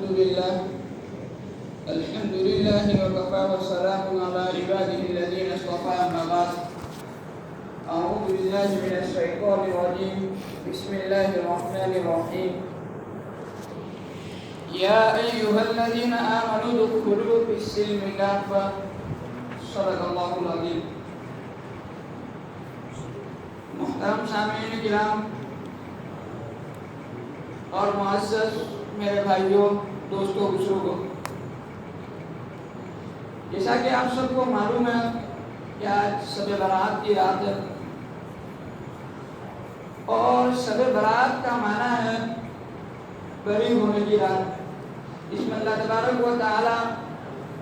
الحمد لله وكفى والسلام على عباده الذين اصطفى أما بعد أعوذ بالله من الشيطان الرجيم بسم الله الرحمن الرحيم يا أيها الذين آمنوا ادخلوا في السلم كافة صدق الله العظيم. محترم سامعین کرام اور معزز میرے بھائیوں دوستوں بزرگوں، جیسا کہ آپ سب کو معلوم ہے کہ آج شب برات کی رات ہے، اور شب برات کا معنی ہے بری ہونے کی رات، جس میں اللہ تبارک و تعالی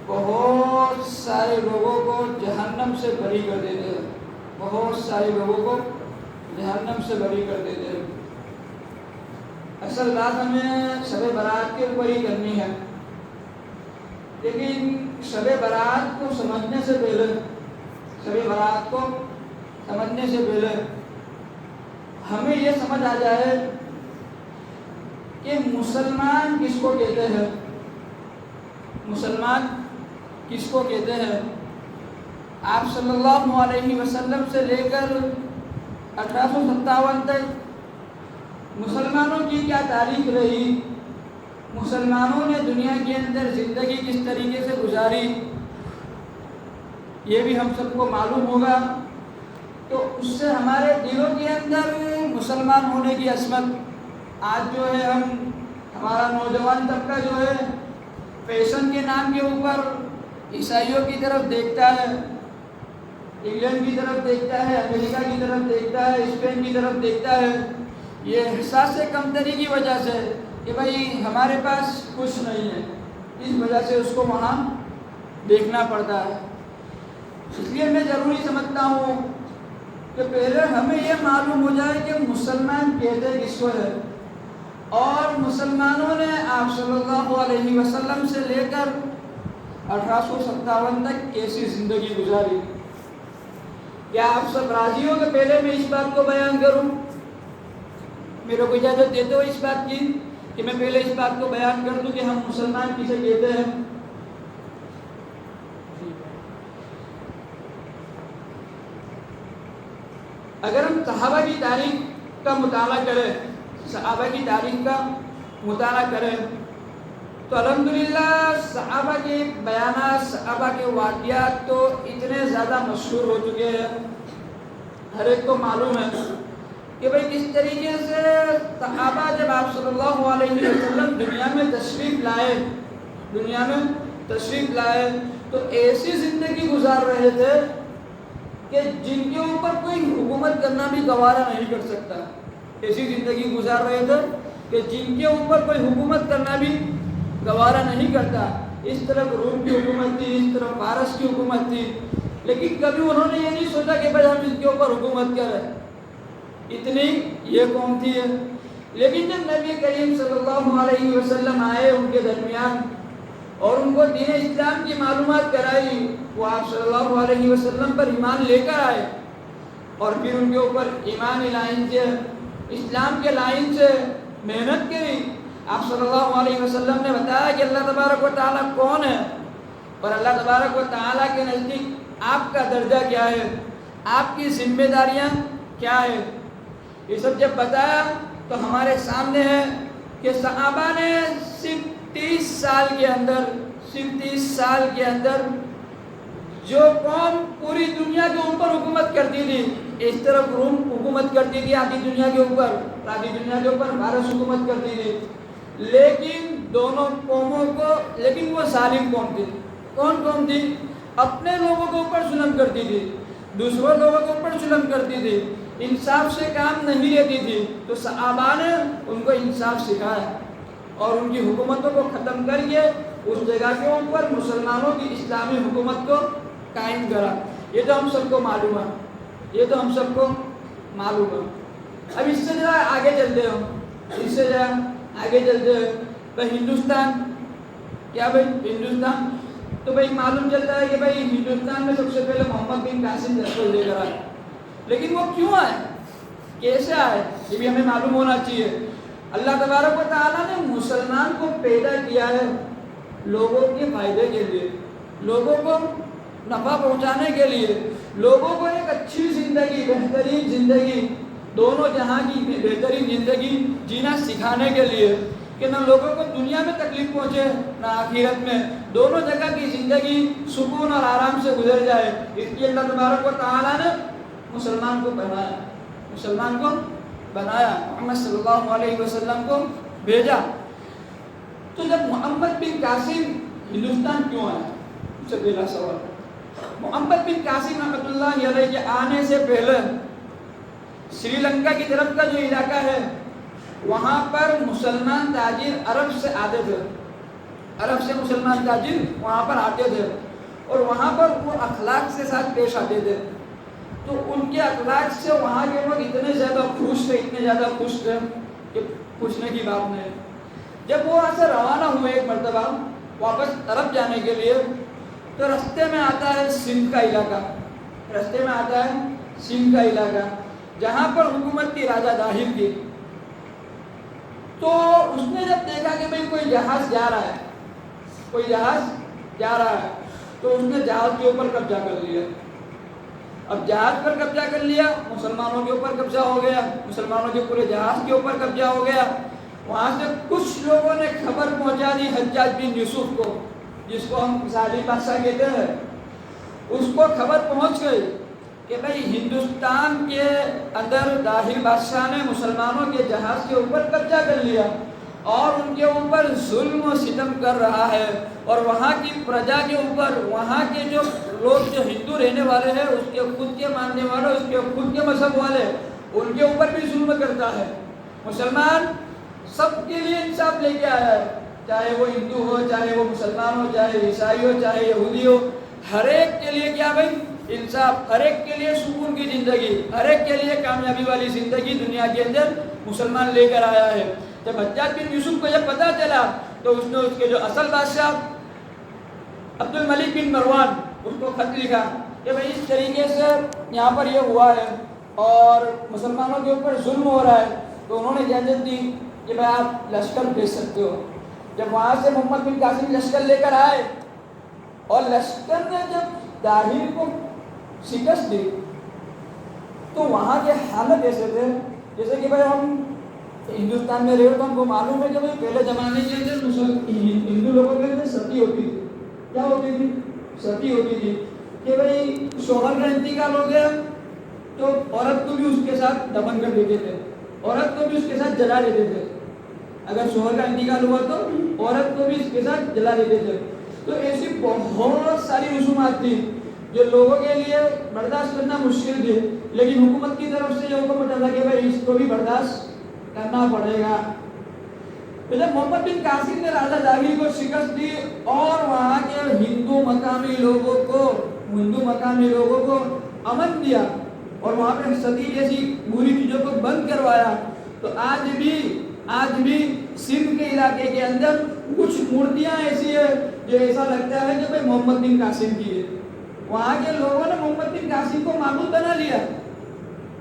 بہت سارے لوگوں کو جہنم سے بری کر دیتے ہیں، بہت سارے لوگوں کو جہنم سے بری کر دیتے ہیں۔ اصل بات ہمیں شب برات کے اوپر ہی کرنی ہے، لیکن شب برات کو سمجھنے سے پہلے ہمیں یہ سمجھ آ جائے کہ مسلمان کس کو کہتے ہیں، مسلمان کس کو کہتے ہیں۔ آپ صلی اللہ علیہ وسلم سے لے کر 1857 تک مسلمانوں کی کیا تاریخ رہی، مسلمانوں نے دنیا کے اندر زندگی کس طریقے سے گزاری، یہ بھی ہم سب کو معلوم ہوگا۔ تو اس سے ہمارے دلوں کے اندر مسلمان ہونے کی عظمت، آج جو ہے ہمارا نوجوان طبقہ جو ہے فیشن کے نام کے اوپر عیسائیوں کی طرف دیکھتا ہے، انگلینڈ کی طرف دیکھتا ہے، امریکہ کی طرف دیکھتا ہے، اسپین کی طرف دیکھتا ہے، یہ احساس کمتری کی وجہ سے کہ بھائی ہمارے پاس کچھ نہیں ہے، اس وجہ سے اس کو وہاں دیکھنا پڑتا ہے۔ اس لیے میں ضروری سمجھتا ہوں کہ پہلے ہمیں یہ معلوم ہو جائے کہ مسلمان کہتے کس کو ہے، اور مسلمانوں نے آپ صلی اللہ علیہ وسلم سے لے کر 1857 تک کیسی زندگی گزاری۔ کیا آپ سب راضی ہو کہ پہلے میں اس بات کو بیان کروں؟ میرے کو اجازت دیتے ہو اس بات کی کہ میں پہلے اس بات کو بیان کر دوں کہ ہم مسلمان کسے کہتے ہیں؟ اگر ہم صحابہ کی تاریخ کا مطالعہ کریں تو الحمدللہ صحابہ کے بیانات، صحابہ کے واقعات تو اتنے زیادہ مشہور ہو چکے ہیں، ہر ایک کو معلوم ہے کہ بھئی کس طریقے سے صحابہ جب آپ صلی اللہ علیہ وسلم دنیا میں تشریف لائے تو ایسی زندگی گزار رہے تھے کہ جن کے اوپر کوئی حکومت کرنا بھی گوارا نہیں کر سکتا، ایسی زندگی گزار رہے تھے کہ جن کے اوپر کوئی حکومت کرنا بھی گوارا نہیں کرتا۔ اس طرف روم کی حکومت تھی، اس طرف فارس کی حکومت تھی، لیکن کبھی انہوں نے یہ نہیں سوچا کہ بھائی ہم اس کے اوپر حکومت کریں، اتنی یہ قوم تھی۔ لیکن جب نبی کریم صلی اللہ علیہ وسلم آئے ان کے درمیان اور ان کو دین اسلام کی معلومات کرائی، وہ آپ صلی اللہ علیہ وسلم پر ایمان لے کر آئے، اور پھر ان کے اوپر ایمانی لائن سے، اسلام کے لائن سے محنت کی۔ آپ صلی اللہ علیہ وسلم نے بتایا کہ اللہ تبارک و تعالیٰ کون ہے، اور اللہ تبارک و تعالیٰ کے نزدیک آپ کا درجہ کیا ہے، آپ کی ذمہ داریاں کیا ہے، یہ سب جب بتایا تو ہمارے سامنے ہے کہ صحابہ نے صرف 30 سال کے اندر جو قوم پوری دنیا کے اوپر حکومت کرتی تھی، اس طرف روم حکومت کرتی تھی آدھی دنیا کے اوپر بھارت حکومت کرتی تھی، لیکن دونوں قوموں کو، لیکن وہ ظالم قوم تھی۔ کون قوم تھی؟ اپنے لوگوں کے اوپر ظلم کرتی تھی، دوسروں لوگوں کے اوپر ظلم کرتی تھی، انصاف سے کام نہیں لیتی تھی۔ تو صحابہ نے ان کو انصاف سکھایا اور ان کی حکومتوں کو ختم کر کے اس جگہ کے اوپر مسلمانوں کی اسلامی حکومت کو قائم کرا۔ یہ تو ہم سب کو معلوم ہے، اب اس سے ذرا آگے چلتے ہیں، بھائی ہندوستان کیا، بھائی ہندوستان تو بھائی معلوم چلتا ہے کہ بھائی ہندوستان میں سب سے پہلے محمد بن قاسم دستور لے کر آئے، لیکن وہ کیوں آئے، کیسے آئے، یہ بھی ہمیں معلوم ہونا چاہیے۔ اللہ تبارک و تعالیٰ نے مسلمان کو پیدا کیا ہے لوگوں کے فائدے کے لیے، لوگوں کو نفع پہنچانے کے لیے، لوگوں کو ایک اچھی زندگی، بہترین زندگی، دونوں جہاں کی بہترین زندگی جینا سکھانے کے لیے، کہ نہ لوگوں کو دنیا میں تکلیف پہنچے نہ آخرت میں، دونوں جگہ کی زندگی سکون اور آرام سے گزر جائے۔ اس لیے اللہ تبارک و تعالیٰ نے مسلمان کو بنایا، مسلمان کو بنایا، محمد صلی اللہ علیہ وسلم کو بھیجا۔ تو جب محمد بن قاسم ہندوستان کیوں آیا؟ سب سے پہلا سوال۔ محمد بن قاسم رحمۃ اللہ علیہ کے آنے سے پہلے سری لنکا کی طرف کا جو علاقہ ہے وہاں پر مسلمان تاجر عرب سے آتے تھے، عرب سے مسلمان تاجر وہاں پر آتے تھے اور وہاں پر وہ اخلاق سے ساتھ پیش آتے تھے۔ تو ان کے اخلاق سے وہاں کے لوگ اتنے زیادہ خوش تھے، اتنے زیادہ خوش تھے کہ پوچھنے کی بات نہیں۔ جب وہ وہاں سے روانہ ہوئے ایک مرتبہ واپس عرب جانے کے لیے، تو رستے میں آتا ہے سندھ کا علاقہ، رستے میں آتا ہے سندھ کا علاقہ جہاں پر حکومت تھی راجہ داہر کی۔ تو اس نے جب دیکھا کہ بھئی کوئی جہاز جا رہا ہے، کوئی جہاز جا رہا ہے، تو اس نے جہاز کے اوپر قبضہ کر لیا۔ اب جہاز پر قبضہ کر لیا، مسلمانوں کے اوپر قبضہ ہو گیا، مسلمانوں کے پورے جہاز کے اوپر قبضہ ہو گیا۔ وہاں سے کچھ لوگوں نے خبر پہنچا دی حجاج بن یوسف کو، جس کو ہم ظالم بادشاہ کہتے ہیں، اس کو خبر پہنچ گئی کہ بھئی ہندوستان کے اندر داہر بادشاہ نے مسلمانوں کے جہاز کے اوپر قبضہ کر لیا اور ان کے اوپر ظلم و ستم کر رہا ہے، اور وہاں کی پرجا کے اوپر، وہاں کے جو لوگ جو ہندو رہنے والے ہیں، اس کے خود کے ماننے والے، اس کے خود کے مذہب والے، ان کے اوپر بھی ظلم کرتا ہے۔ مسلمان سب کے لیے انصاف لے کے آیا ہے، چاہے وہ ہندو ہو، چاہے وہ مسلمان ہو، چاہے عیسائی ہو، چاہے یہودی ہو، ہر ایک کے لیے کیا بھائی؟ انصاف، ہر ایک کے لیے سکون کی زندگی، ہر ایک کے لیے کامیابی والی زندگی دنیا کے اندر مسلمان لے کر آیا ہے۔ جب حجاج بن یوسف کو جب پتہ چلا تو اس نے اس کے جو اصل بادشاہ عبد الملک بن مروان، اس کو خط لکھا کہ بھئی اس طریقے سے یہاں پر یہ ہوا ہے اور مسلمانوں کے اوپر ظلم ہو رہا ہے۔ تو انہوں نے اجازت دی کہ بھئی آپ لشکر بھیج سکتے ہو۔ جب وہاں سے محمد بن قاسم لشکر لے کر آئے اور لشکر نے جب داہر کو شکست دی تو وہاں کے حالت ایسے تھے جیسے کہ بھئی ہم ہندوستان میں رہے تو ہم کو معلوم ہے کہ بھئی پہلے زمانے کے اندر ہندو لوگوں کے اندر ستی ہوتی تھی۔ کیا ہوتی تھی؟ ستی ہوتی تھی کہ بھئی شوہر کا انتقال ہو گیا تو عورت کو بھی اس کے ساتھ دفن کر دیتے تھے، عورت کو بھی اس کے ساتھ جلا دیتے تھے۔ اگر شوہر کا انتقال ہوا تو عورت کو بھی اس کے ساتھ جلا دیتے تھے۔ تو ایسی بہت ساری رسومات تھی جو لوگوں کے لیے برداشت کرنا مشکل تھی، لیکن حکومت کی طرف سے یہ حکم ہوتا تھا کہ بھئی اس کو بھی برداشت کرنا پڑے گا۔ تو جب محمد بن قاسم نے راجہ داہر کو شکست دی اور وہاں کے ہندو مقامی لوگوں کو امن دیا اور وہاں پہ ستی جیسی بری چیزوں کو بند کروایا، تو آج بھی سندھ کے علاقے کے اندر کچھ مورتیاں ایسی ہیں جو ایسا لگتا ہے کہ بھئی محمد بن قاسم کی ہے۔ وہاں کے لوگوں نے محمد بن قاسم کو معبود بنا لیا۔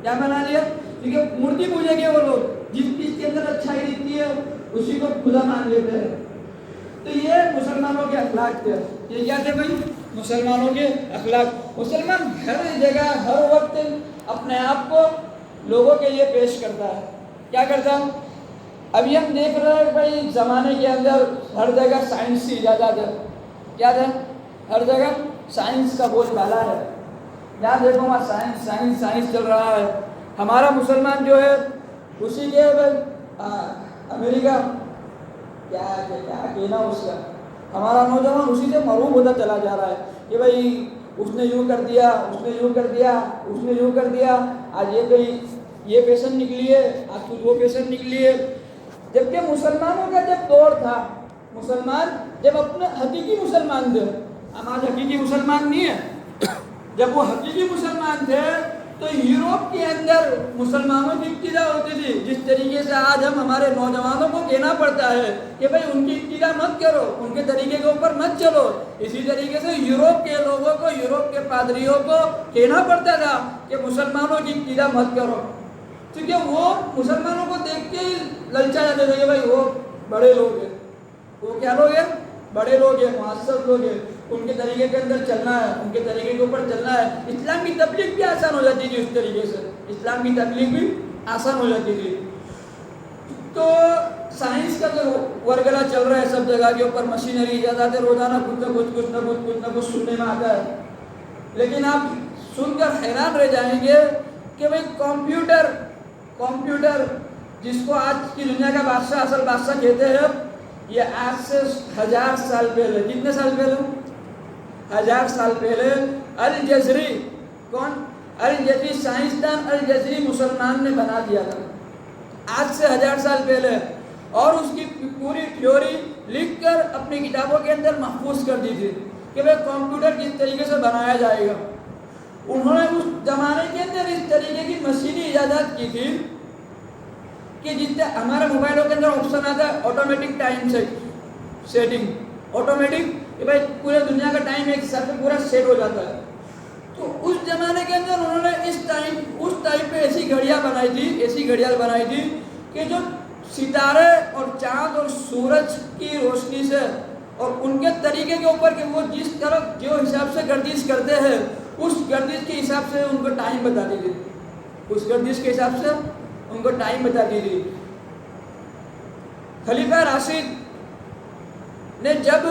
کیا بنا لیا؟ کیونکہ مورتی پوجے گے وہ لوگ، جس چیز کے اندر اچھائی دکھتی ہے اسی کو خدا مان لیتے ہیں۔ تو یہ مسلمانوں کے اخلاق تھے۔ یہ کیا تھے بھائی؟ مسلمانوں کے اخلاق۔ مسلمان ہر جگہ ہر وقت اپنے آپ کو لوگوں کے لیے پیش کرتا ہے۔ کیا کرتا ہے؟ ابھی ہم دیکھ رہے ہیں بھائی زمانے کے اندر ہر جگہ سائنس کی ایجادات ہے۔ کیا ہے؟ ہر جگہ سائنس کا بوجھ بالا ہے۔ یہاں دیکھو وہاں سائنس چل رہا ہے۔ ہمارا مسلمان جو ہے اسی کے امریکہ کیا کہنا اس کا، ہمارا نوجوان اسی سے مروب ہوتا چلا جا رہا ہے کہ بھائی اس نے یوں کر دیا، اس نے یوں کر دیا، اس نے یوں کر دیا، آج یہ فیشن نکلی ہے، آج کچھ وہ فیشن نکلی ہے۔ جبکہ مسلمانوں کا جب دور تھا، مسلمان جب اپنے حقیقی مسلمان تھے، ہم آج حقیقی مسلمان نہیں ہیں، جب وہ حقیقی مسلمان تھے تو یوروپ کے اندر مسلمانوں کی ابتدا ہوتی تھی۔ جس طریقے سے آج ہم ہمارے نوجوانوں کو کہنا پڑتا ہے کہ بھئی ان کی ابتدا مت کرو، ان کے طریقے کے اوپر مت چلو، اسی طریقے سے یوروپ کے لوگوں کو، یوروپ کے پادریوں کو کہنا پڑتا تھا کہ مسلمانوں کی ابتدا مت کرو۔ کیونکہ وہ مسلمانوں کو دیکھ کے ہی للچا جاتے تھے کہ بھائی وہ بڑے لوگ ہیں، وہ کیا لوگ ہیں؟ بڑے لوگ ہیں، معزز لوگ ہیں، ان کے طریقے کے اندر چلنا ہے، ان کے طریقے کے اوپر چلنا ہے. اسلام کی تبلیغ بھی آسان ہو جاتی تھی اس طریقے سے، اسلام کی تبلیغ بھی آسان ہو جاتی تھی. تو سائنس کا تو ورگلا چل رہا ہے سب جگہ کے اوپر، مشینری ایجادات روزانہ کچھ نہ کچھ سننے میں آتا ہے. لیکن آپ سن کر حیران رہ جائیں گے کہ بھائی کمپیوٹر جس کو آج کی دنیا کا بادشاہ، اصل بادشاہ کہتے ہیں، یہ آج سے 1000 سال پہلے، کتنے سال پہلے؟ 1000 سال پہلے الجزری، کون؟ الجزری، سائنسدان الجزری مسلمان نے بنا دیا تھا آج سے 1000 سال پہلے، اور اس کی پوری تھیوری لکھ کر اپنی کتابوں کے اندر محفوظ کر دی تھی کہ بھائی کمپیوٹر کس طریقے سے بنایا جائے گا. انہوں نے اس زمانے کے اندر اس طریقے کی مشینی ایجادات کی تھی کہ جتنے ہمارے موبائلوں کے اندر آپشن آتا ہے آٹومیٹک ٹائم سیٹنگ، آٹومیٹک کہ بھائی پورے دنیا کا ٹائم ایک ساتھ میں پورا سیٹ ہو جاتا ہے. تو اس زمانے کے اندر انہوں نے اس ٹائم پہ ایسی گھڑیاں بنائی تھی کہ جو ستارے اور چاند اور سورج کی روشنی سے اور ان کے طریقے کے اوپر کہ وہ جس طرف جو حساب سے گردش کرتے ہیں اس گردش کے حساب سے ان کو ٹائم بتاتی تھی، اس گردش کے حساب سے ان کو ٹائم بتاتی تھی. خلیفہ راشد نے جب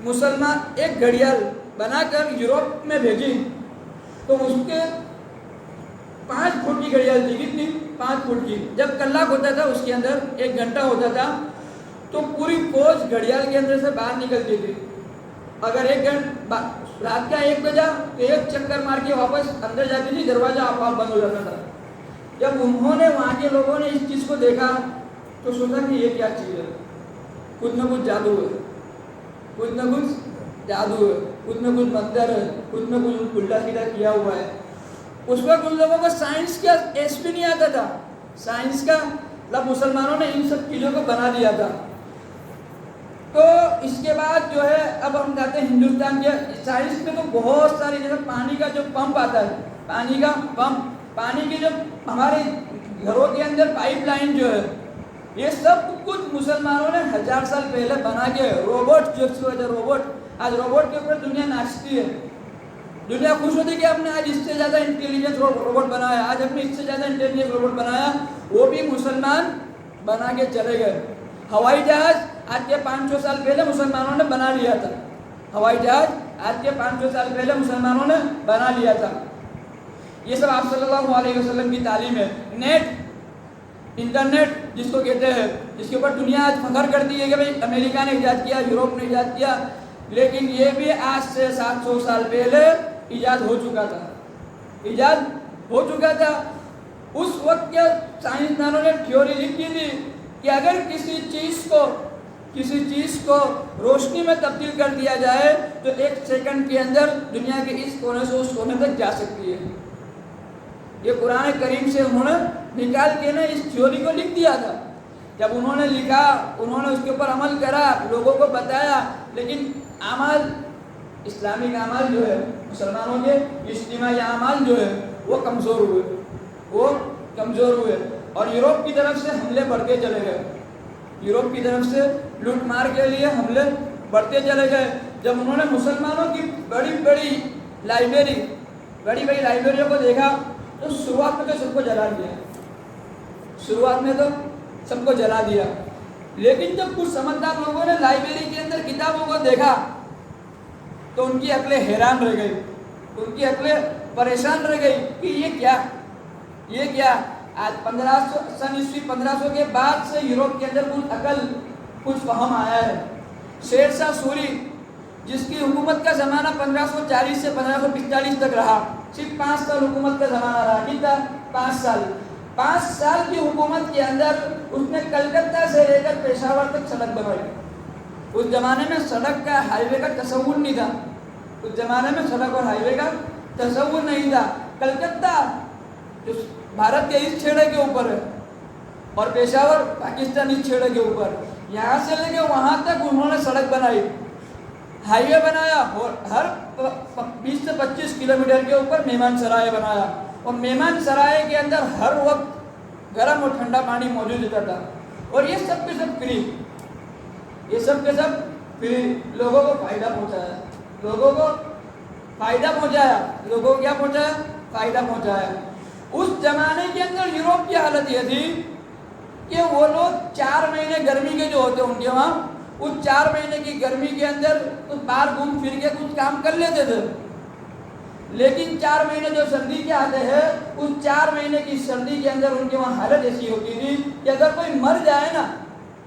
مسلمان ایک گھڑیال بنا کر یوروپ میں بھیجی تو اس کے 5 فٹ کی گھڑیال تھی. کتنی؟ 5 فٹ کی. جب کلاک ہوتا تھا اس کے اندر 1 گھنٹہ ہوتا تھا تو پوری فوج گھڑیال کے اندر سے باہر نکلتی تھی. اگر 1 گھنٹہ رات کا 1 بجا تو 1 چکر مار کے واپس اندر جاتی تھی، دروازہ آپ بند ہو جاتا تھا. جب انہوں نے وہاں کے لوگوں نے اس چیز کو دیکھا تو سوچا کہ یہ کیا چیز ہے، کچھ نہ کچھ جادو ہے، کچھ نہ کچھ منتر ہے، کچھ نہ کچھ الٹا سیدھا کیا ہوا ہے. اس وقت ان لوگوں کو سائنس کا ایس بھی نہیں آتا تھا، سائنس کا مطلب مسلمانوں نے ان سب چیزوں کو بنا دیا تھا. تو اس کے بعد جو ہے اب ہم جاتے ہیں ہندوستان کے سائنس میں. تو بہت ساری جیسے پانی کا جو پمپ آتا ہے، پانی کا پمپ، پانی کی جو ہمارے گھروں کے اندر پائپ لائن جو ہے، یہ سب کچھ مسلمانوں نے 1000 سال پہلے بنا کے روبوٹ، جو روبوٹ آج روبوٹ کے اوپر دنیا ناچتی ہے، دنیا خوش ہوتی ہے کہ ہم نے آج اس سے زیادہ انٹیلیجنٹ روبوٹ بنایا، آج ہم نے اس سے زیادہ انٹیلیجنٹ روبوٹ بنایا. وہ بھی مسلمان بنا کے چلے گئے. ہوائی جہاز آج کے 500 سال پہلے مسلمانوں نے بنا لیا تھا، ہوائی جہاز آج کے 500 سال پہلے مسلمانوں نے بنا لیا تھا. یہ سب آپ صلی اللہ علیہ وسلم کی تعلیم ہے. انٹرنیٹ جس کو کہتے ہیں، جس کے اوپر دنیا آج فخر کرتی ہے کہ بھئی امریکہ نے ایجاد کیا، یوروپ نے ایجاد کیا، لیکن یہ بھی آج سے 700 سال پہلے ایجاد ہو چکا تھا. اس وقت کے سائنسدانوں نے تھیوری لکھی تھی کہ اگر کسی چیز کو روشنی میں تبدیل کر دیا جائے تو 1 سیکنڈ کے اندر دنیا کے اس کونے سے اس کونے تک جا سکتی ہے. یہ قرآن کریم سے انہوں نے نکال کے اس تھیوری کو لکھ دیا تھا. جب انہوں نے لکھا، انہوں نے اس کے اوپر عمل کرا، لوگوں کو بتایا، لیکن اعمال، اسلامک اعمال جو ہے، مسلمانوں کے اجتماعی اعمال جو ہے وہ کمزور ہوئے اور یوروپ کی طرف سے حملے بڑھتے چلے گئے. یوروپ کی طرف سے لوٹ مار کے لیے حملے بڑھتے چلے گئے. جب انہوں نے مسلمانوں کی بڑی بڑی لائبریریوں کو دیکھا تو شروعات میں تو سب کو جلا دیا. لیکن جب کچھ سمجھدار لوگوں نے لائبریری کے اندر کتابوں کو دیکھا تو ان کی عقلیں حیران رہ گئی، ان کی عقلیں پریشان رہ گئی کہ یہ کیا. آج 1500 کے بعد سے یوروپ کے اندر کچھ فہم آیا ہے. شیر شاہ سوری جس کی حکومت کا زمانہ 1540 سے 1545 تک رہا، صرف 5 سال حکومت کا زمانہ رہا. کتنا؟ 5 سال کی حکومت کے اندر اس نے کلکتہ سے لے کر پشاور تک سڑک بنوائی. اس زمانے میں سڑک کا، ہائی وے کا تصور نہیں تھا. اس زمانے میں سڑک اور ہائی وے کا تصور نہیں تھا. کلکتہ جو بھارت کے اس چھیڑے کے اوپر ہے اور پشاور پاکستان اس چھیڑے کے اوپر، یہاں سے لے کے وہاں تک انہوں نے سڑک بنائی، ہائی وے بنایا، اور ہر 20 سے 25 کلومیٹر کے اوپر مہمان سرائے بنایا. اور مہمان سرائے کے اندر ہر وقت گرم اور ٹھنڈا پانی موجود ہوتا تھا، اور یہ سب کے سب فری، یہ سب کے سب فری، لوگوں کو فائدہ پہنچایا، لوگوں کو فائدہ پہنچایا، لوگوں کو کیا پہنچایا؟ فائدہ پہنچایا۔ اس زمانے کے اندر یوروپ کی حالت یہ تھی کہ وہ لوگ 4 مہینے گرمی کے جو ہوتے ان کے وہاں، اس 4 مہینے کی گرمی کے اندر کچھ باہر گھوم پھر کے کچھ کام کر لیتے تھے، لیکن 4 مہینے جو سردی کے آتے ہیں، اس 4 مہینے کی سردی کے اندر ان کے وہاں حالت ایسی ہوتی تھی کہ اگر کوئی مر جائے نا،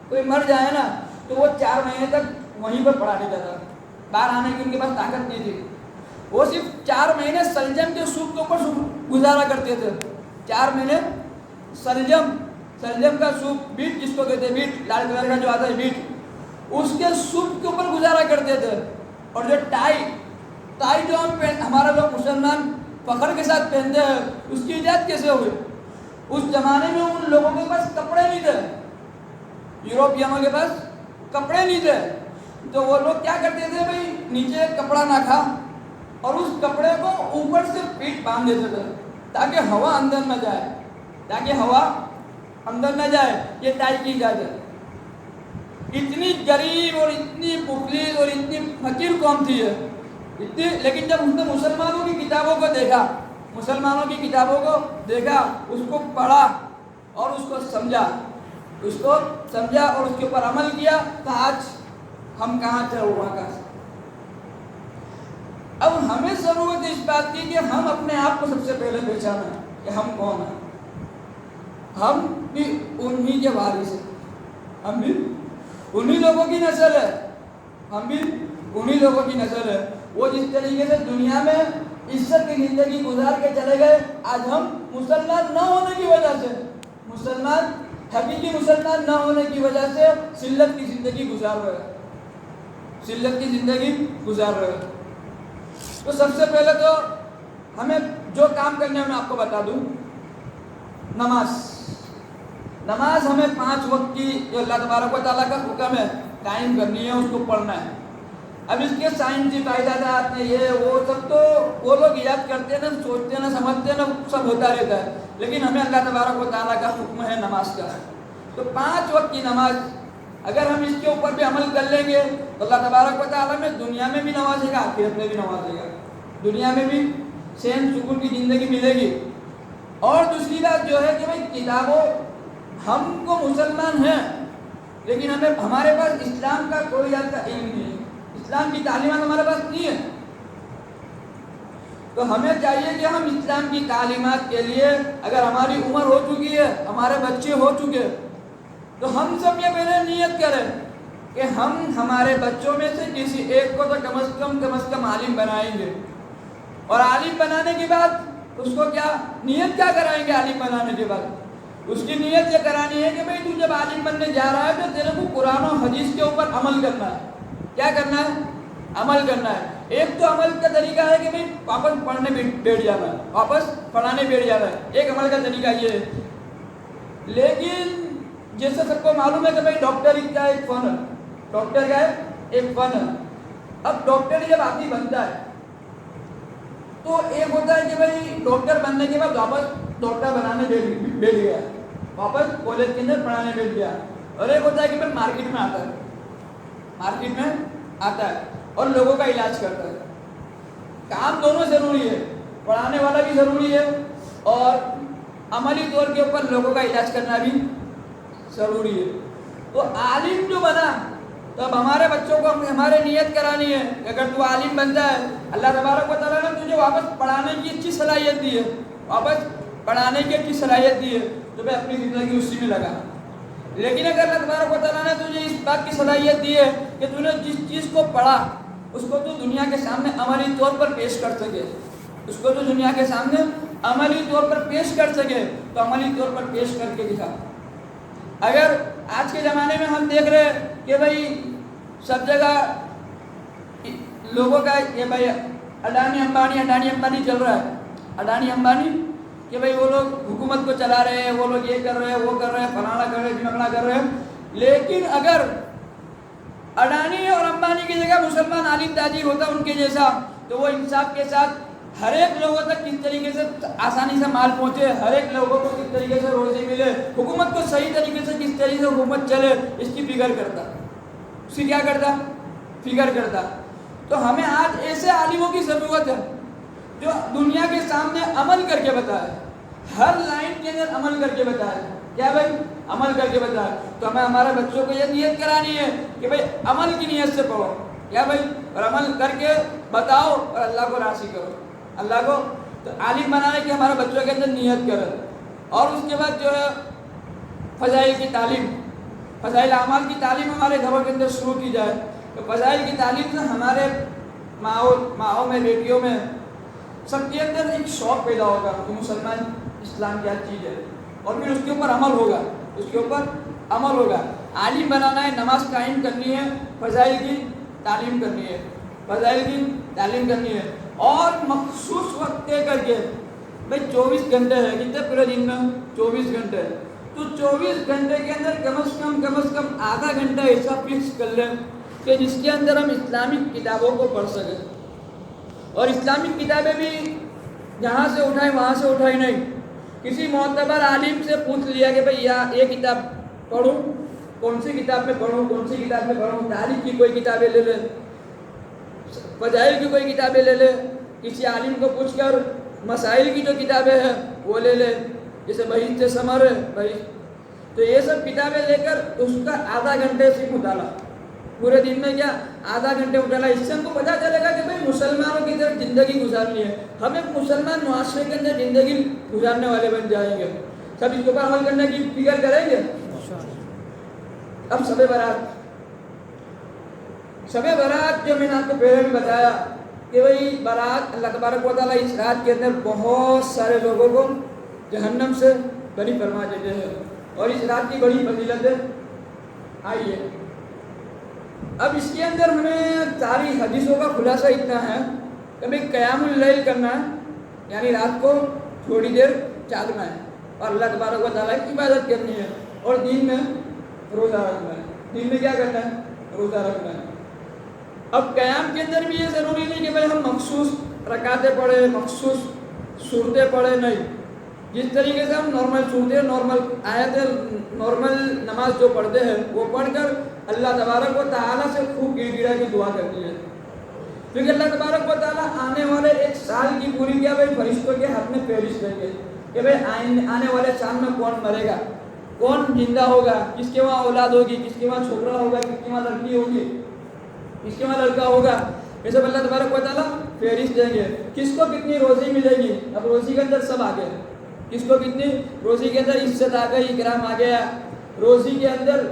کوئی مر جائے نا، تو وہ 4 مہینے تک وہیں پر پڑا رہتا تھا، باہر آنے کی ان کے پاس طاقت نہیں تھی۔ وہ صرف 4 مہینے سلجم کے سوپ کے اوپر گزارا کرتے تھے، 4 مہینے سلجم کا سوپ، بیٹ جس کو کہتے ہیں، بیٹ لال کلر کا جو آتا ہے بیٹ، اس کے سوپ کے اوپر گزارا کرتے تھے۔ اور جو ٹائی جو ہمارا لوگ مسلمان فخر کے ساتھ پہنتے ہیں، اس کی ایجاد کیسے ہوئی؟ اس زمانے میں ان لوگوں کے پاس کپڑے نہیں تھے، یوروپیانوں کے پاس کپڑے نہیں تھے، تو وہ لوگ کیا کرتے تھے بھائی، نیچے کپڑا نہ کھا اور اس کپڑے کو اوپر سے پیٹ باندھ دیتے تھے تاکہ ہوا اندر نہ جائے، تاکہ ہوا اندر نہ جائے۔ یہ ٹائی کی اجازت، اتنی غریب اور اتنی مخلص اور اتنی فقیر قوم تھی ہے اتنی، لیکن جب اس نے مسلمانوں کی کتابوں کو دیکھا، مسلمانوں کی کتابوں کو دیکھا، اس کو پڑھا اور اس کو سمجھا اور اس کے اوپر عمل کیا، تو آج ہم کہاں تھے وہاں کا۔ اب ہمیں ضرورت ہے اس بات کی کہ ہم اپنے آپ کو سب سے پہلے پہچانا کہ ہم کون ہیں۔ ہم بھی انہی کے وارث ہیں، ہم بھی انہی لوگوں کی نسل ہے، ہم بھی انہی لوگوں کی نسل ہے۔ وہ جس طریقے سے دنیا میں عزت کی زندگی گزار کے چلے گئے، آج ہم مسلمان نہ ہونے کی وجہ سے، حقیقی مسلمان نہ ہونے کی وجہ سے ذلت کی زندگی گزار رہے ہیں۔ تو سب سے پہلے تو ہمیں جو کام کرنے میں آپ کو بتا دوں، نماز ہمیں 5 وقت کی جو اللہ تبارک و تعالیٰ کا حکم ہے قائم کرنی ہے، اس کو پڑھنا ہے۔ اب اس کے سائنسی فائدات ہیں، یہ وہ سب تو وہ لوگ ایجاد کرتے ہیں نا، سوچتے ہیں نا، سمجھتے ہیں نا، سب ہوتا رہتا ہے، لیکن ہمیں اللہ تبارک و تعالیٰ کا حکم ہے نماز کا۔ تو 5 وقت کی نماز اگر ہم اس کے اوپر بھی عمل کر لیں گے تو اللہ تبارک و تعالیٰ میں دنیا میں بھی نوازے گا، آخرت میں بھی نوازے گا، دنیا میں بھی چین سکون کی زندگی ملے گی۔ اور دوسری بات جو ہے کہ بھائی کتابوں، ہم کو مسلمان ہیں لیکن ہمارے پاس اسلام کا کوئی ایسا علم نہیں ہے، اسلام کی تعلیمات ہمارے پاس نہیں ہے، تو ہمیں چاہیے کہ ہم اسلام کی تعلیمات کے لیے، اگر ہماری عمر ہو چکی ہے، ہمارے بچے ہو چکے، تو ہم سب یہ پہلے نیت کریں کہ ہم ہمارے بچوں میں سے کسی ایک کو تو کم از کم عالم بنائیں گے، اور عالم بنانے کے بعد اس کو نیت کیا کرائیں گے؟ عالم بنانے کے بعد اس کی نیت یہ کرانی ہے کہ بھئی تو جب عالم بننے جا رہا ہے تو تیرے کو قرآن و حدیث کے اوپر عمل کرنا ہے۔ کیا کرنا ہے؟ عمل کرنا ہے۔ ایک تو عمل کا طریقہ ہے کہ بھئی واپس پڑھنے بیٹھ جانا ہے، واپس پڑھانے بیٹھ جانا ہے، ایک عمل کا طریقہ یہ ہے۔ لیکن جیسے سب کو معلوم ہے کہ بھئی ڈاکٹر کا ایک فن ہے، ڈاکٹر کا ایک فن ہے۔ اب ڈاکٹر جب آدمی بنتا ہے تو ایک ہوتا ہے کہ بھئی ڈاکٹر بننے کے بعد واپس ڈاکٹر بنانے بیٹھ گیا، واپس کالج کے اندر پڑھانے بیٹھ گیا، اور ایک ہوتا ہے کہ بھئی مارکیٹ میں آتا ہے اور لوگوں کا علاج کرتا ہے۔ کام دونوں ضروری ہے، پڑھانے والا بھی ضروری ہے اور عملی طور کے اوپر لوگوں کا علاج کرنا بھی ضروری ہے۔ تو عالم جو بنا، تو اب ہمارے بچوں کو ہمارے نیت کرانی ہے کہ اگر تو عالم بنتا ہے، اللہ تبارک و تعالیٰ نے تجھے واپس پڑھانے کی اچھی صلاحیت دی ہے، تو میں اپنی زندگی اسی میں لگا۔ لیکن اگر اللہ تبارک و تعالیٰ نے تجھے اس بات کی صلاحیت دی ہے کہ تو نے جس چیز کو پڑھا اس کو تو دنیا کے سامنے عملی طور پر پیش کر سکے، تو عملی طور پر پیش کر کے دکھا۔ اگر آج کے زمانے میں ہم دیکھ رہے ہیں کہ بھئی سب جگہ لوگوں کا یہ بھئی اڈانی امبانی چل رہا ہے، اڈانی امبانی کہ بھئی وہ لوگ حکومت کو چلا رہے ہیں، وہ لوگ یہ کر رہے ہیں، وہ کر رہے ہیں، فلانا کر رہے ہیں، ڈھمکنا کر رہے ہیں۔ لیکن اگر اڈانی اور امبانی کی جگہ مسلمان عالم تاجر ہوتا ان کے جیسا، تو وہ انصاف کے ساتھ ہر ایک لوگوں تک کس طریقے سے آسانی سے مال پہنچے، ہر ایک لوگوں کو کس طریقے سے روزی ملے، حکومت کو صحیح طریقے سے کس طریقے سے حکومت چلے، اس کی فکر کرتا، اس کی کیا کرتا، فکر کرتا۔ تو ہمیں آج ایسے عالموں کی ضرورت ہے جو دنیا کے سامنے عمل کر کے بتائے، ہر لائن کے اندر عمل کر کے بتائے، کیا بھائی، عمل کر کے بتائے۔ تو ہمیں ہمارے بچوں کو یہ نیت کرانی ہے کہ بھائی عمل کی نیت سے پڑھو، کیا بھائی، اور عمل کر کے بتاؤ اور اللہ کو راضی کرو، اللہ کو۔ تو عالم بنانے کی ہمارے بچوں کے اندر نیت کرے، اور اس کے بعد جو ہے فضائل کی تعلیم، فضائل اعمال کی تعلیم ہمارے گھروں کے اندر شروع کی جائے۔ تو فضائل کی تعلیم سے ہمارے ماؤں میں، بیٹیوں میں، سب کے اندر ایک شوق پیدا ہوگا کہ مسلمان اسلام کیا چیز ہے، اور پھر اس کے اوپر عمل ہوگا، اس کے اوپر عمل ہوگا۔ عالم بنانا ہے، نماز قائم کرنی ہے، فضائل کی تعلیم کرنی ہے، فضائل کی تعلیم کرنی ہے، اور مخصوص وقت طے کر کے، بھائی 24 گھنٹے ہے، کتنے پورے دن میں، 24 گھنٹے، تو 24 گھنٹے کے اندر کم از کم آدھا گھنٹہ ایسا فکس کر لیں کہ جس کے اندر ہم اسلامک کتابوں کو پڑھ سکیں، اور اسلامک کتابیں بھی جہاں سے اٹھائیں وہاں سے اٹھائی نہیں، کسی معتبر عالم سے پوچھ لیا کہ بھئی یہ کتاب پڑھوں، کون سی کتاب میں پڑھوں، کون سی کتاب میں پڑھوں، تاریخ کی کوئی کتابیں لے لے، فضائل کی کوئی کتابیں لے لے، کسی عالم کو پوچھ کر مسائل کی جو کتابیں ہیں وہ لے لے، جیسے بہشت ثمر ہے، بہشت، تو یہ سب کتابیں لے کر اس کا آدھا گھنٹے سے مطالعہ، پورے دن میں کیا آدھا گھنٹے مطالعہ، اس سے ہم کو پتہ چلے گا کہ بھئی مسلمانوں کی طرف زندگی گزارنی ہے، ہم ایک مسلمان معاشرے کے اندر زندگی گزارنے والے بن جائیں گے، سب اس کے اوپر عمل کرنے کی فکر کریں گے۔ اب شب برات، شب برات جو میں نے آپ کو پہلے بھی بتایا کہ بھئی برات اللہ تبارک و تعالیٰ اس رات کے اندر بہت سارے لوگوں کو جہنم سے بری فرما دیتے ہیں، اور اس رات کی بڑی فضیلتیں آئی ہے۔ اب اس کے اندر ہمیں ساری حدیثوں کا خلاصہ اتنا ہے کہ بھئی قیام اللیل کرنا ہے، یعنی رات کو تھوڑی دیر جاگنا ہے اور اللہ تبارک و تعالیٰ کی عبادت کرنی ہے، اور دن میں روزہ رکھنا ہے، دن میں کیا کرنا ہے، روزہ رکھنا ہے۔ اب قیام کے اندر بھی یہ ضروری نہیں کہ بھئی ہم مخصوص رکعتیں پڑھیں، مخصوص سورتیں پڑھیں، نہیں، جس طریقے سے ہم نارمل سورتیں، نارمل آیتیں، نارمل نماز جو پڑھتے ہیں وہ پڑھ کر اللہ تبارک و تعالیٰ سے خوب گڑ گڑا کی دعا کرتی ہے، کیونکہ اللہ تبارک و تعالیٰ آنے والے ایک سال کی پوری کیا بھائی فرشتوں کے ہاتھ میں فہرست دیں گے کہ بھائی آنے والے سال میں کون مرے گا، کون زندہ ہوگا، کس کے وہاں اولاد ہوگی، کس کے وہاں چھوکرا ہوگا، کس کے وہاں لڑکی ہوگی، کس کے وہاں لڑکا ہوگا، یہ سب اللہ تبارک و تعالیٰ فہرست دیں گے۔ کس کو کتنی روزی ملے گی، اب روزی کے اندر سب آ گئے، کس کو کتنی روزی کے اندر عزت آ گئی، اکرام آ گیا، روزی کے اندر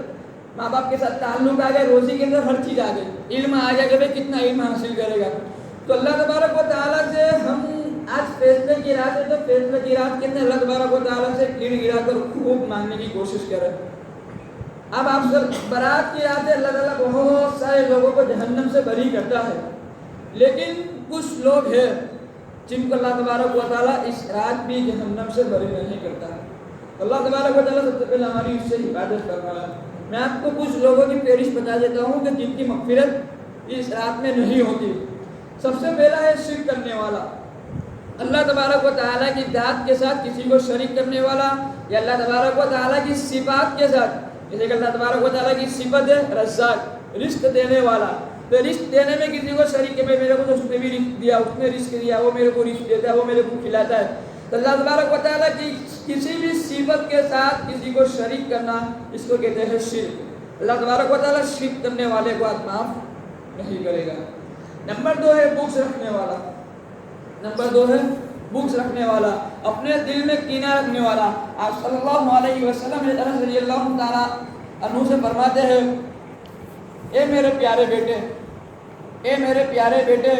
ماں باپ کے ساتھ تعلق آ گیا، روزی کے اندر ہر چیز آ گئی، علم آ گیا کہ بھائی کتنا علم حاصل کرے گا۔ تو اللہ تبارک و تعالیٰ سے ہم آج فیصلے کی رات ہے، تو فیصلے کی رات کے اندر اللہ تبارک و تعالیٰ سے گڑ گڑا کر خوب مانگنے کی کوشش کریں۔ اب آپ سب برات کی رات ہے، اللہ تعالیٰ بہت سارے لوگوں کو جہنم سے بری کرتا ہے، لیکن کچھ لوگ ہیں جن کو اللہ تبارک و تعالیٰ اس رات بھی جہنم سے بری نہیں کرتا ہے۔ اللہ تبارک و تعالیٰ سب سے پہلے ہماری اس سے حفاظت کر رہا ہے۔ میں آپ کو کچھ لوگوں کی فہرست بتا دیتا ہوں کہ جن کی مغفرت اس رات میں نہیں ہوتی۔ سب سے پہلا ہے شرک کرنے والا، اللہ تبارک و تعالیٰ کی ذات کے ساتھ کسی کو شریک کرنے والا، یا اللہ تبارک و تعالیٰ کی صفات کے ساتھ، جیسے کہ اللہ تبارک و تعالیٰ کی صفت ہے رزاق، رزق دینے والا، تو رزق دینے میں کسی کو شریک کہ میرے کو تو اس نے بھی رزق دیا، اس نے رزق دیا، وہ میرے کو رزق دیتا ہے، وہ میرے کو کھلاتا ہے، تو اللہ تبارک و تعالیٰ کی کسی بھی صفت کے ساتھ کسی کو شریک کرنا، اس کو کہتے ہیں شرک۔ اللہ تبارک و تعالیٰ شرک کرنے والے کو آج معاف نہیں کرے گا۔ نمبر 2 ہے بغض رکھنے والا، نمبر 2 ہے بغض رکھنے والا، اپنے دل میں کینہ رکھنے والا۔ آپ صلی اللہ علیہ وسلم رضی اللہ تعالیٰ عنہ سے فرماتے ہیں، اے میرے پیارے بیٹے، اے میرے پیارے بیٹے،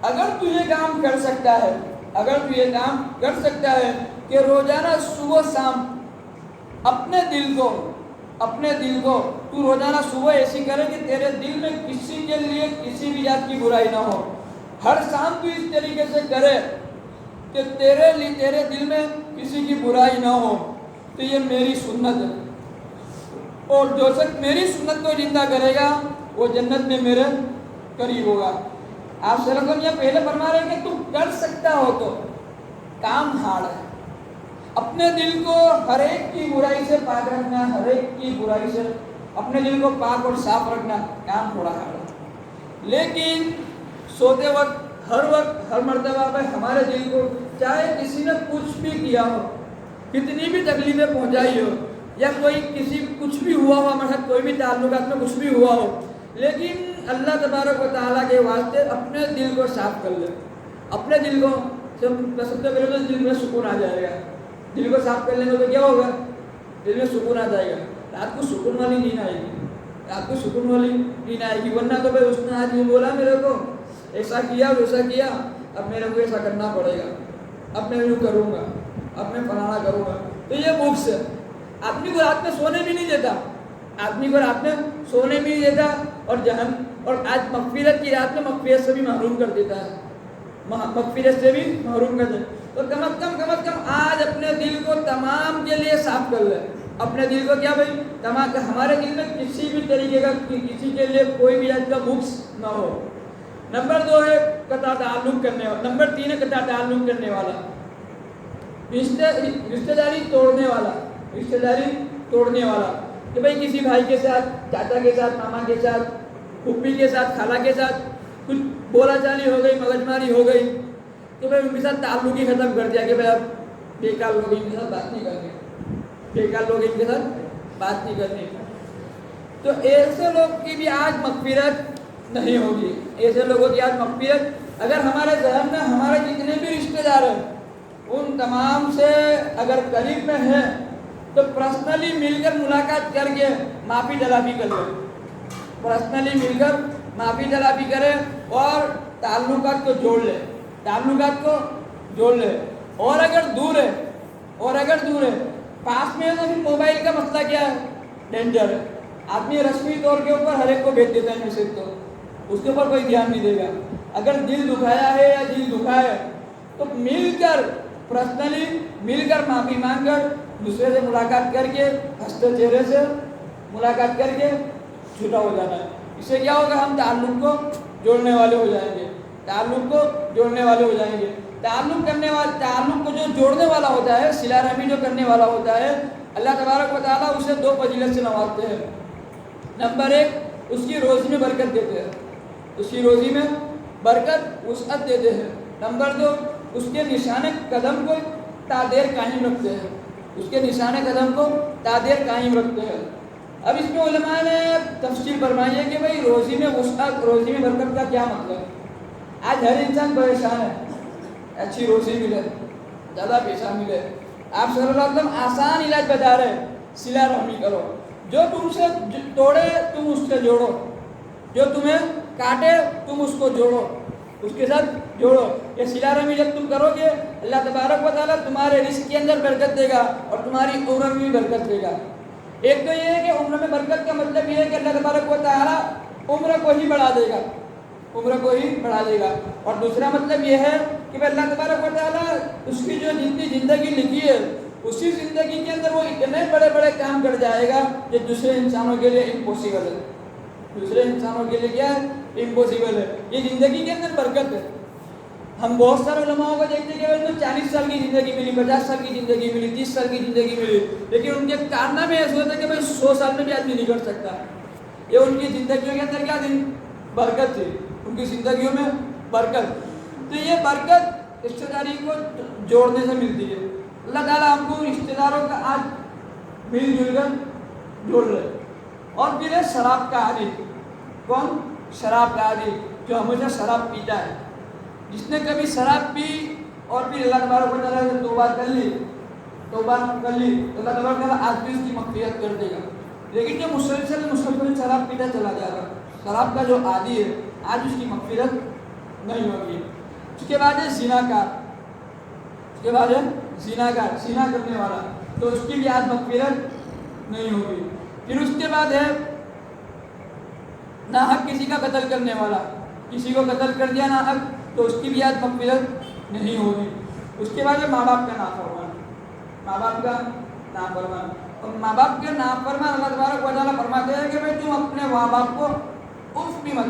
اگر تو یہ کام کر سکتا ہے، اگر تو یہ کام کر سکتا ہے کہ روزانہ صبح شام اپنے دل کو تو روزانہ صبح ایسی کرے کہ تیرے دل میں کسی کے لیے کسی بھی ذات کی برائی نہ ہو، ہر شام تو اس طریقے سے کرے کہ تیرے دل میں کسی کی برائی نہ ہو، تو یہ میری سنت ہے، اور جو شخص میری سنت کو زندہ کرے گا وہ جنت میں میرے قریب ہوگا۔ آپ صلی اللہ علیہ وسلم یہ پہلے فرما رہے ہیں کہ تم کر سکتا ہو تو کام ہارڈ ہے. اپنے دل کو ہر ایک کی برائی سے پاک رکھنا، ہر ایک کی برائی سے اپنے دل کو پاک اور صاف رکھنا کام تھوڑا ہارڈ ہے. لیکن سوتے وقت ہر مرتبہ پہ ہمارے دل کو چاہے کسی نے کچھ بھی کیا ہو، کتنی بھی تکلیفیں پہنچائی ہو، یا کوئی کچھ بھی ہوا ہو ہمارے ساتھ، کوئی بھی تعلقات میں کچھ بھی ہوا ہو، لیکن اللہ تبارک و تعالیٰ کے واسطے اپنے دل کو صاف کر لے. اپنے دل کو سب سے پہلے تو دل میں سکون آ جائے گا. دل کو صاف کر لیں گے تو کیا ہوگا؟ دل میں سکون آ جائے گا. رات کو سکون والی نیند آئے گی، رات کو سکون والی نیند آئے گی. ورنہ تو بھائی اس نے آج یہ بولا میرے کو، ایسا کیا ویسا کیا، اب میرے کو ایسا کرنا پڑے گا، اب میں یوں کروں گا، اب میں فلانا کروں گا. تو یہ بکس ہے، آدمی کو رات میں سونے بھی نہیں دیتا، آدمی کو رات میں سونے بھی نہیں دیتا، اور آج مغفرت کی رات میں مغفرت سے بھی محروم کر دیتا ہے، مغفرت سے بھی محروم کر دیتا ہے. تو کم از کم آج اپنے دل کو تمام کے لیے صاف کر لے. اپنے دل کو کیا بھائی تمام، ہمارے دل میں کسی بھی طریقے کا کسی کے لیے کوئی بھی آج کا بکس نہ ہو. نمبر 2 ہے قطع تعلق کرنے والا. نمبر 3 ہے قطع تعلق کرنے والا، رشتہ داری توڑنے والا. کہ بھائی کسی بھائی کے ساتھ، چاچا کے ساتھ، ماما کے ساتھ، پھوپھی کے ساتھ، خالہ کے ساتھ کچھ بولا چالی ہو گئی، مغز ماری ہو گئی، تو بھائی ان کے ساتھ تعلق ہی ختم کر دیا کہ بھائی اب بیکار لوگ ان کے ساتھ بات نہیں کرنی، بیکار لوگ ان کے ساتھ بات نہیں کرنی. تو ایسے لوگ کی بھی آج مغفرت نہیں ہوگی. ایسے لوگوں کی آج مغفرت، اگر ہمارے ذہن میں ہمارے جتنے بھی رشتہ دار ہیں ان تمام سے اگر قریب میں ہے تو پرسنلی مل کر ملاقات کر کے معافی طلبی کر لیں. پرسنلی مل کر معافی طلبی کریں اور تعلقات کو جوڑ لیں. اور اگر دور ہے پاس میں ہے تو پھر موبائل کا مسئلہ کیا ہے؟ ڈینجر ہے. آدمی رسمی طور کے اوپر ہر ایک کو بھیج دیتا ہے میسج، تو اس کے اوپر کوئی دھیان نہیں دے گا. اگر دل دکھایا ہے یا دل دکھا ہے تو مل کر پرسنلی مل کر معافی مانگ کر دوسرے سے ملاقات کر کے ہنستے چہرے سے ملاقات کر کے چھوٹا ہو جانا ہے. اس سے کیا ہوگا؟ ہم تعلق کو جوڑنے والے ہو جائیں گے. تعلق کو جو جوڑنے والا ہوتا ہے، صلہ رحمی جو کرنے والا ہوتا ہے، اللہ تبارک و تعالیٰ اسے 2 فضیلت سے نوازتے ہیں. نمبر 1 اس کی روزی میں برکت دیتے ہیں، اس کی روزی میں برکت وسعت دیتے ہیں. نمبر 2 اس کے نشان قدم کو تادیر قائم رکھتے ہیں. اب اس میں علماء نے تفصیل فرمائی ہے کہ بھائی روزی میں وسعت، روزی میں برکت کا کیا مطلب ہے. آج ہر انسان پریشان ہے، اچھی روزی ملے، زیادہ پیسہ ملے. آپ صلی اللہ علیہ وسلم آسان علاج بتا رہے ہیں، صلہ رحمی کرو. جو تم سے توڑے تم اس سے جوڑو، جو تمہیں کاٹے تم اس کو جوڑو، اس کے ساتھ جوڑو. یہ صلہ رحمی جب تم کرو گے اللہ تبارک و تعالیٰ تمہارے رزق کے اندر برکت دے گا اور تمہاری عمر میں بھی برکت دے گا. ایک تو یہ ہے کہ عمر میں برکت کا مطلب یہ ہے کہ اللہ تبارک و تعالیٰ عمر کو ہی بڑھا دے گا. اور دوسرا مطلب یہ ہے کہ اللہ تبارک و تعالیٰ اس کی جو جتنی زندگی لکھی ہے اسی زندگی کے اندر وہ اتنے بڑے بڑے کام کر جائے گا جو دوسرے انسانوں کے لیے امپوسیبل ہے. دوسرے انسانوں کے لیے کیا ہے؟ امپوسیبل ہے. یہ زندگی کے اندر برکت ہے. ہم بہت سارے علماء کو دیکھتے ہیں کہ 40 سال کی زندگی ملی، 50 سال کی زندگی ملی، 30 سال کی زندگی ملی، لیکن ان کے کارنامے ایسے ہوتے ہیں کہ 100 سال میں بھی آدمی نہیں کر سکتا. یہ ان کی زندگیوں کے اندر کیا برکت تھی، ان کی زندگیوں میں برکت. تو یہ برکت رشتہ داری کو جوڑنے سے ملتی ہے. اللہ تعالیٰ ہم کو رشتہ داروں کا آج مل جل کر جوڑ رہے. اور پھر ہے شراب کا عادی. کون؟ شراب کا عادی، جو ہمیشہ شراب پیتا ہے. جس نے کبھی شراب پی اور پھر اللہ تبارک و تعالیٰ سے توبہ کر لی تو اللہ تبارک و تعالیٰ آج بھی اس کی مغفرت کر دے گا. لیکن جو مسلسل شراب پیتا چلا جا رہا، شراب کا جو عادی ہے، آج اس کی مغفرت نہیں ہوگی. اس کے بعد ہے زنا کرنے والا، تو اس کی بھی آج مغفرت نہیں ہوگی. پھر اس کے بعد ہے ناحق کسی کا قتل کرنے والا، کسی کو قتل کر دیا ناحق تو اس کی بھی آج مغفرت نہیں ہوگی. اس کے بعد ہے ماں باپ کا نافرمان. اور ماں باپ کے نافرمان اللہ تبارک و تعالیٰ فرماتے ہیں کہ بھائی تم اپنے ماں باپ کو اف بھی مت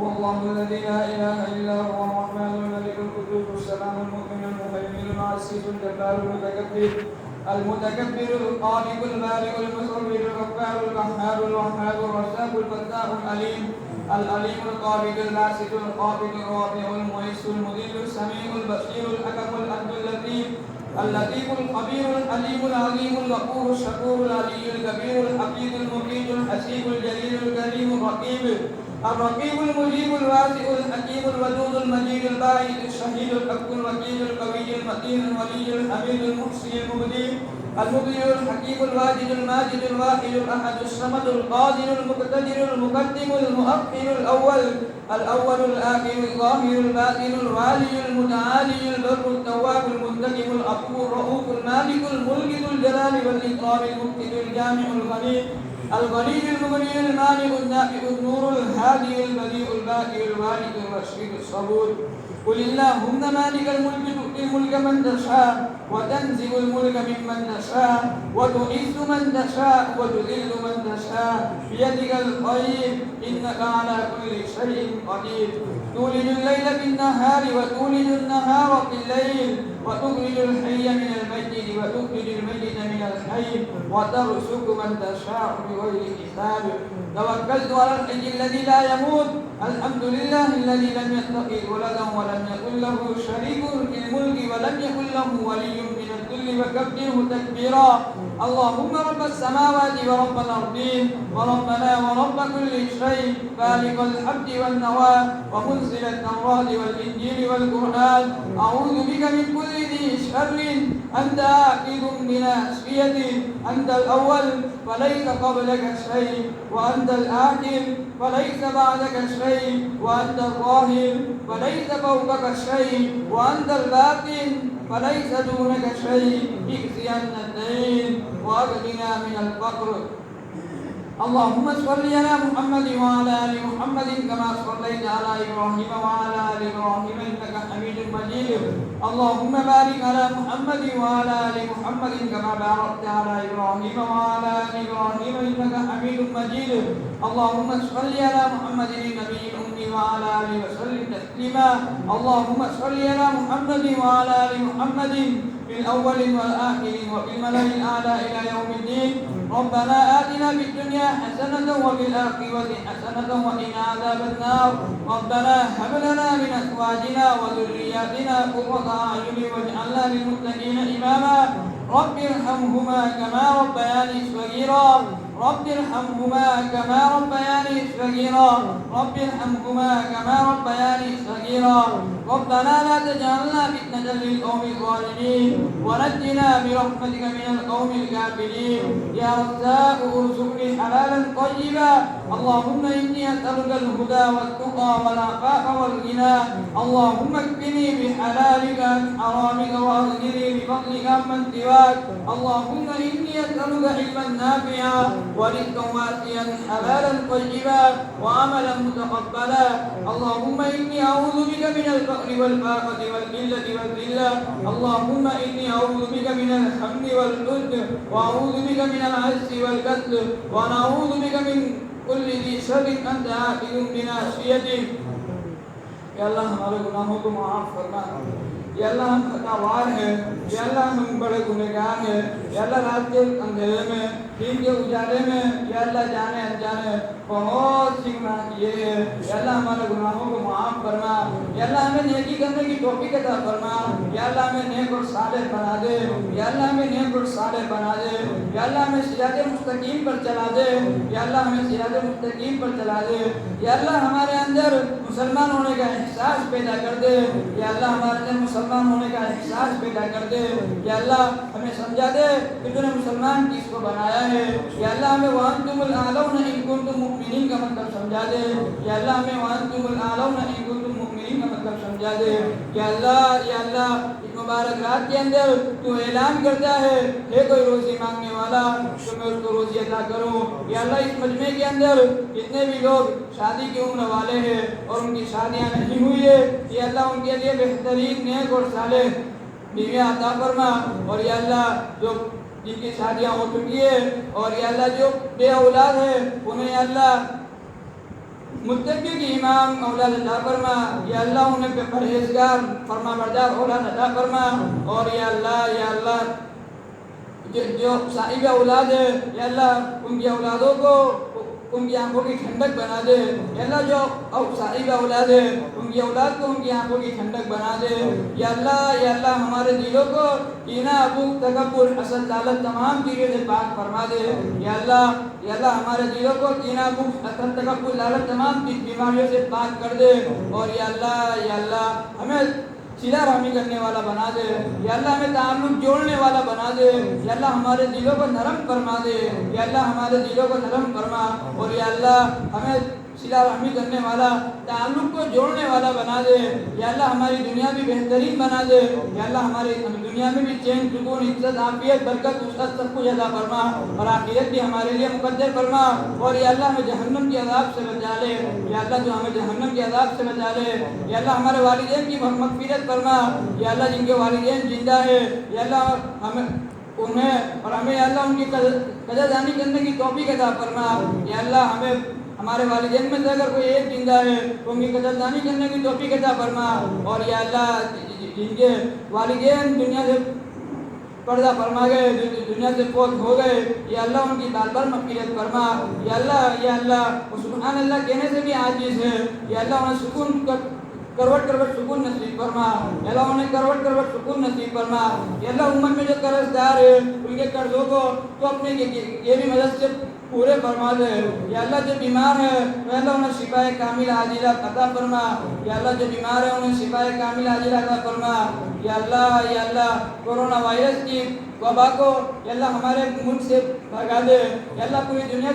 والله الذي لا إله إلا هو الرحمن الملك القدوس السلام المؤمن المهيمن العزيز الجبار المتكبر المتكبر الخالق البارئ المصور الغفار القهار الوهاب الرزاق الفتاح العليم العليم القابض الباسط الخافض الرافع المعز المذل السميع البصير الحكم العدل اللطيف اللطيف الخبير الحليم العظيم الغفور الشكور العلي الكبير الحفيظ المقيت الحسيب الجليل الكريم الرقيب الرقيب المجيب الواسع الحكيم الودود المجيد الباعث الشهيد الحق الوكيل القوي المتين الولي الحميد المحصي المبدي المبدع الحكيم الواجد الماجد الواحد الاحد الصمد القادر المقتدر المقدم المؤخر الاول الاخر الظاهر الباطن الوالي المتعالي البر التواب المنتقم العفو الرؤوف المالك الملك ذو الجلال والاكرام المبتدئ الجامع الغني المغني المانع النافع النور الهادي البديع الباقي الوارث الرشيد الصبور قل اللهم مالك الملك تؤتي الملك من تشاء وتنزع الملك ممن تشاء وتعز من تشاء وتذل من تشاء بيدك الخير انك على كل شيء قدير تولج الليل في النهار وتولج النهار في الليل وتخرج الحي من الميت وتخرج الميت من الحي وترزق من تشاء بغير حساب توكلت على الحي الذي لا يموت الحمد لله الذي لم يتخذ ولدا ولم يكن له شريك في الملك ولم يكن له ولي من الذل وكبره تكبيرا اللهم رب السماوات ورب الارضين وربنا ورب كل شيء خالق الحب والنوى ومنزل التوراه والانجيل والقران اعوذ بك من كل ذي شر انت آخذ بناصيته انت الاول فليس قبلك شيء وانت الاخر فليس بعدك شيء وانت الظاهر فليس فوقك شيء وانت الباطن فليس دونك شيء اكفي عنا الدين واغننا من الفقر اللهم صل على محمد وعلى ال محمد كما صليت على ابراهيم وعلى ال ابراهيم انك حميد مجيد اللهم بارك على محمد وعلى ال محمد كما باركت على ابراهيم وعلى ال ابراهيم انك حميد مجيد اللهم صل على محمد النبي الامي وعلى اله وسلم تسليما اللهم صل على محمد وعلى ال محمد في الاول والاخر وفي الملأ الاعلى الى يوم الدين ربنا آتنا في الدنيا حسنة وفي الآخرة حسنة وقنا عذاب النار ربنا هب لنا من أزواجنا وذرياتنا قرة أعين واجعلنا للمتقين إماما رب ارحمهما كما ربياني صغيرا رب ارحمهما كما ربياني صغيرا رب ارحمهما كما ربياني صغيرا ربنا لا تجعلنا فتنة للقوم الظالمين ونجنا برحمتك من القوم الكافرين يا رزاق ارزقني حلالا طيبا اللهم إني أسألك الهدى والتقى والعفاف والغنى اللهم اكفني بحلالك عن حرامك وأغنني بفضلك عمن سواك اللهم إني أسألك علما نافعا ورزقا واسعا حلالا طيبا وعملا متقبلا اللهم إني أعوذ بك من الفقر والفاقة والقلة والذلة اللهم إني أعوذ بك من الهم والحزن وأعوذ بك من العجز والكسل ونعوذ بك من كل ذي شر أنت آخذ بناصيته یا اللہ ہمارے گناہوں کو معاف فرما یا اللہ ہم خطاوار ہیں یا اللہ ہم بڑے گنہگار ہیں یا اللہ رات کے اندھیرے میں دن کے اجالے میں یا اللہ جانے انجانے بہت سی گناہ کیے ہیں یا اللہ ہمارے گناہوں کو معاف فرما یا اللہ ہمیں نیکی کرنے کی توفیق عطا فرما یا اللہ ہمیں نیک اور صالح بنا دے یا اللہ ہمیں نیک اور صالح بنا دے یا اللہ ہمیں صراط مستقیم پر چلا دے یا اللہ ہمیں صراط مستقیم پر چلا دے یا اللہ ہمارے اندر مسلمان ہونے کا احساس پیدا کر دے یا اللہ ہمارے اندر مسلمان ہونے کا احساس پیدا کر دے یا اللہ ہمیں سمجھا دے کہ تو نے مسلمان کس کو بنایا ہے یا اللہ ہمیں وَأَنْتُمُ الْأَعْلَوْنَ إِن كُنتُم مُؤْمِنِينَ کا مطلب سمجھا دے یا اللہ ہمیں وَأَنْتُمُ الْأَعْلَوْنَ إِن كُنتُم مُؤْمِنِينَ کا مطلب سمجھا دے یا اللہ اس مبارک رات کے اندر تو اعلان کرتا ہے کوئی روزی مانگنے والا تو میں اس کو روزی عطا کروں یا اللہ اس مجمع کے اندر جتنے بھی لوگ شادی کی عمر والے ہیں اور ان کی شادیاں نہیں ہوئی ہے یا اللہ ان کے لیے بہترین نیک اور صالح بیویاں عطا فرما اور یا اللہ جو جن کی شادیاں ہو چکی ہے اور یا اللہ جو بے اولاد ہے انہیں یا اللہ متقی کی امام اولاد عطا فرما یا اللہ انہیں پرہیزگار فرما بردار اولاد عطا فرما اور یا اللہ جو صاحب اولاد ہے یا اللہ ان کی اولادوں کو ان کی آنکھوں کی ٹھنڈک بنا دے یا اللہ جو صاحب اولاد ہے ان کی اولاد کو ان کی آنکھوں کی ٹھنڈک بنا دے یا اللہ ہمارے دلوں کو کینہ بغض تکبر حسد لالچ تمام چیزوں سے پاک فرما دے یا اللہ ہمارے دلوں کو کینہ بغض حسد تکبر لالچ تمام بیماریوں سے پاک کر دے اور یا اللہ ہمیں صلہ رحمی کرنے والا بنا دے یا اللہ ہمیں تعلق جوڑنے والا بنا دے یا اللہ ہمارے دلوں کو نرم فرما دے یا اللہ ہمارے دلوں کو نرم فرما اور یا اللہ ہمیں صلہ رحمی کرنے والا تعلق کو جوڑنے والا بنا دے یا اللہ ہماری دنیا بھی بہترین بنا دے یا اللہ ہماری دنیا میں بھی چین سکون عزت عافیت برکت وسعت سب کچھ عطا فرما اور آخرت بھی ہمارے لیے مقدر فرما اور یا اللہ ہمیں جہنم کی عذاب سے بچا لے یا اللہ جو ہمیں جہنم کی عذاب سے بچا لے یا اللہ ہمارے والدین کی مغفرت فرما یا اللہ جن کے والدین زندہ ہے یا اللہ انہیں اور ہمیں یا اللہ ان کی قدردانی کرنے کی توفیق عطا فرما یا اللہ ہمیں ہمارے والدین میں سے اگر کوئی ایک زندہ ہے تو ان کی قدردانی کرنے کی توفیق عطا فرما اور یا اللہ جن کے والدین دنیا سے پردہ فرما گئے دنیا سے فوت ہو گئے یا اللہ ان کی بار بار مغفرت فرما یا اللہ سبحان اللہ کہنے سے بھی عاجز ہے یا اللہ انہیں سکون کروٹ سکون نصیب فرما یا اللہ انہیں کروٹ سکون نصیب فرما یا اللہ امت میں جو قرض دار ہے ان کے قرضوں کو تو اپنے یہ بھی مدد سے پورے فرما دے یا اللہ جو بیمار ہے یا اللہ انہیں شفا کامل عاجلہ عطا فرما یا اللہ جو بیمار ہے انہیں شفا کامل عاجلہ عطا فرما یا اللہ کورونا وائرس کی وبا کو یا اللہ ہمارے ملک سے بھگا دے یا اللہ پوری دنیا